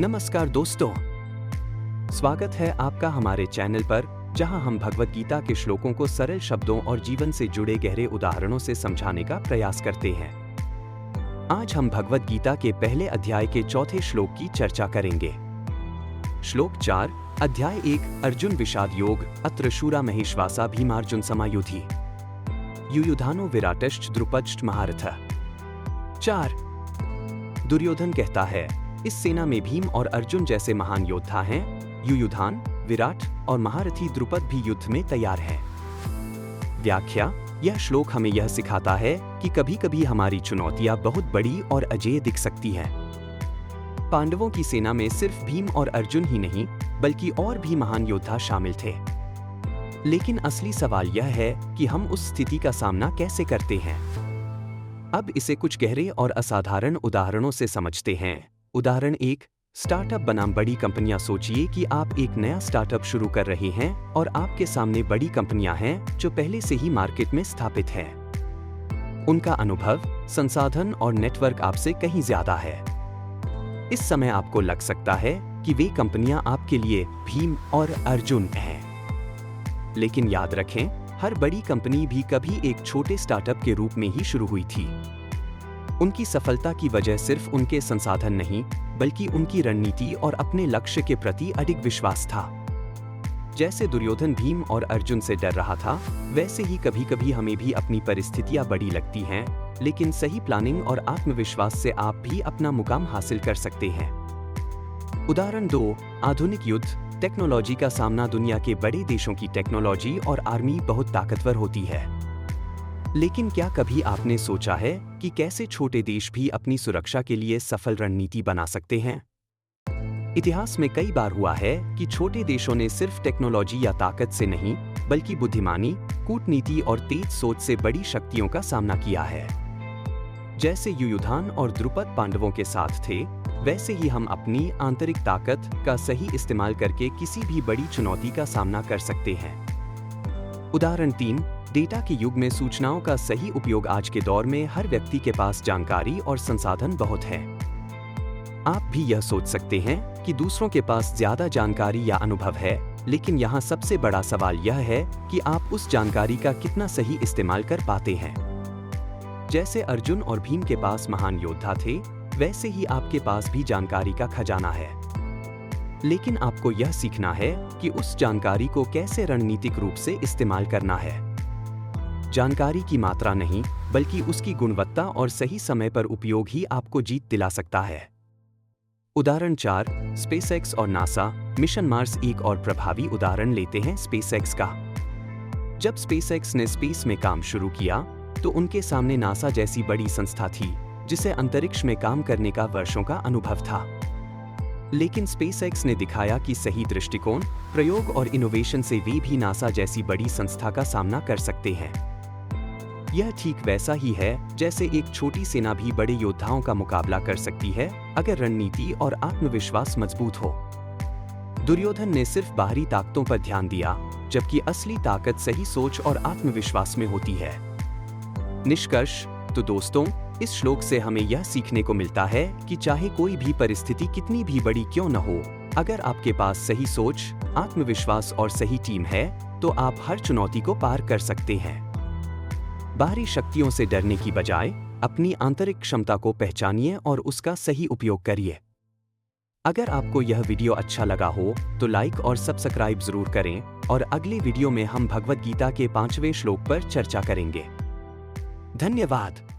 नमस्कार दोस्तों, स्वागत है आपका हमारे चैनल पर, जहां हम भगवद गीता के श्लोकों को सरल शब्दों और जीवन से जुड़े गहरे उदाहरणों से समझाने का प्रयास करते हैं। आज हम भगवद गीता के पहले अध्याय के चौथे श्लोक की चर्चा करेंगे। श्लोक 4, अध्याय 1, अर्जुन विषाद योग, अत्र शूरा महेश्वासा भीमार्जुन समायुधि, युयुधानो विराटश्च द्रुपदश्च महारथः। 4, दुर्योधन कहता है, इस सेना में भीम और अर्जुन जैसे महान योद्धा हैं, युयुधान, विराट और महारथी द्रुपद भी युद्ध में तैयार हैं। व्याख्या: यह श्लोक हमें यह सिखाता है कि कभी-कभी हमारी चुनौतियां बहुत बड़ी और अजेय दिख सकती हैं। पांडवों की सेना में सिर्फ भीम और अर्जुन ही नहीं, बल्कि और भी महान योद्धा शामिल थे। लेकिन असली सवाल यह है कि हम उस स्थिति का सामना कैसे करते हैं। अब इसे कुछ गहरे और असाधारण उदाहरणों से समझते हैं। उदाहरण 1, स्टार्टअप बनाम बड़ी कंपनियां। सोचिए कि आप एक नया स्टार्टअप शुरू कर रहे हैं और आपके सामने बड़ी कंपनियां हैं जो पहले से ही मार्केट में स्थापित हैं। उनका अनुभव, संसाधन और नेटवर्क आपसे कहीं ज्यादा है। इस समय आपको लग सकता है कि वे कंपनियां आपके लिए भीम और अर्जुन हैं। लेकिन याद रखें, हर बड़ी कंपनी भी कभी एक छोटे स्टार्टअप के रूप में ही शुरू हुई थी। उनकी सफलता की वजह सिर्फ उनके संसाधन नहीं, बल्कि उनकी रणनीति और अपने लक्ष्य के प्रति अडिग विश्वास था। जैसे दुर्योधन भीम और अर्जुन से डर रहा था, वैसे ही कभी-कभी हमें भी अपनी परिस्थितियां बड़ी लगती हैं, लेकिन सही प्लानिंग और आत्मविश्वास से आप भी अपना मुकाम हासिल कर सकते हैं। उदाहरण 2, आधुनिक युद्ध, टेक्नोलॉजी का सामना। दुनिया के बड़े देशों की टेक्नोलॉजी और आर्मी बहुत ताकतवर होती है। लेकिन क्या कभी आपने सोचा है कि कैसे छोटे देश भी अपनी सुरक्षा के लिए सफल रणनीति बना सकते हैं? इतिहास में कई बार हुआ है कि छोटे देशों ने सिर्फ टेक्नोलॉजी या ताकत से नहीं, बल्कि बुद्धिमानी, कूटनीति और तेज सोच से बड़ी शक्तियों का सामना किया है। जैसे युयुधान और द्रुपद पांडवों के साथ थे, वैसे ही हम अपनी आंतरिक ताकत का सही इस्तेमाल करके किसी भी बड़ी चुनौती का सामना कर सकते हैं। उदाहरण 3, डेटा के युग में सूचनाओं का सही उपयोग। आज के दौर में हर व्यक्ति के पास जानकारी और संसाधन बहुत है। आप भी यह सोच सकते हैं कि दूसरों के पास ज्यादा जानकारी या अनुभव है, लेकिन यहाँ सबसे बड़ा सवाल यह है कि आप उस जानकारी का कितना सही इस्तेमाल कर पाते हैं। जैसे अर्जुन और भीम के पास महान योद्धा थे, वैसे ही आपके पास भी जानकारी का खजाना है। लेकिन आपको यह सीखना है कि उस जानकारी को कैसे रणनीतिक रूप से इस्तेमाल करना है। जानकारी की मात्रा नहीं, बल्कि उसकी गुणवत्ता और सही समय पर उपयोग ही आपको जीत दिला सकता है। उदाहरण 4, स्पेसएक्स और नासा, मिशन मार्स। एक और प्रभावी उदाहरण लेते हैं स्पेसएक्स का। जब स्पेसएक्स ने स्पेस में काम शुरू किया, तो उनके सामने नासा जैसी बड़ी संस्था थी, जिसे अंतरिक्ष में काम करने का वर्षों का अनुभव था। लेकिन स्पेसएक्स ने दिखाया कि सही दृष्टिकोण, प्रयोग और इनोवेशन से वे भी नासा जैसी बड़ी संस्था का सामना कर सकते हैं। यह ठीक वैसा ही है जैसे एक छोटी सेना भी बड़े योद्धाओं का मुकाबला कर सकती है, अगर रणनीति और आत्मविश्वास मजबूत हो। दुर्योधन ने सिर्फ बाहरी ताकतों पर ध्यान दिया, जबकि असली ताकत सही सोच और आत्मविश्वास में होती है। निष्कर्ष: तो दोस्तों, इस श्लोक से हमें यह सीखने को मिलता है कि चाहे कोई भी परिस्थिति कितनी भी बड़ी क्यों न हो, अगर आपके पास सही सोच, आत्मविश्वास और सही टीम है, तो आप हर चुनौती को पार कर सकते हैं। बाहरी शक्तियों से डरने की बजाय अपनी आंतरिक क्षमता को पहचानिए और उसका सही उपयोग करिए। अगर आपको यह वीडियो अच्छा लगा हो तो लाइक और सब्सक्राइब जरूर करें, और अगले वीडियो में हम भगवद गीता के 5वें श्लोक पर चर्चा करेंगे। धन्यवाद।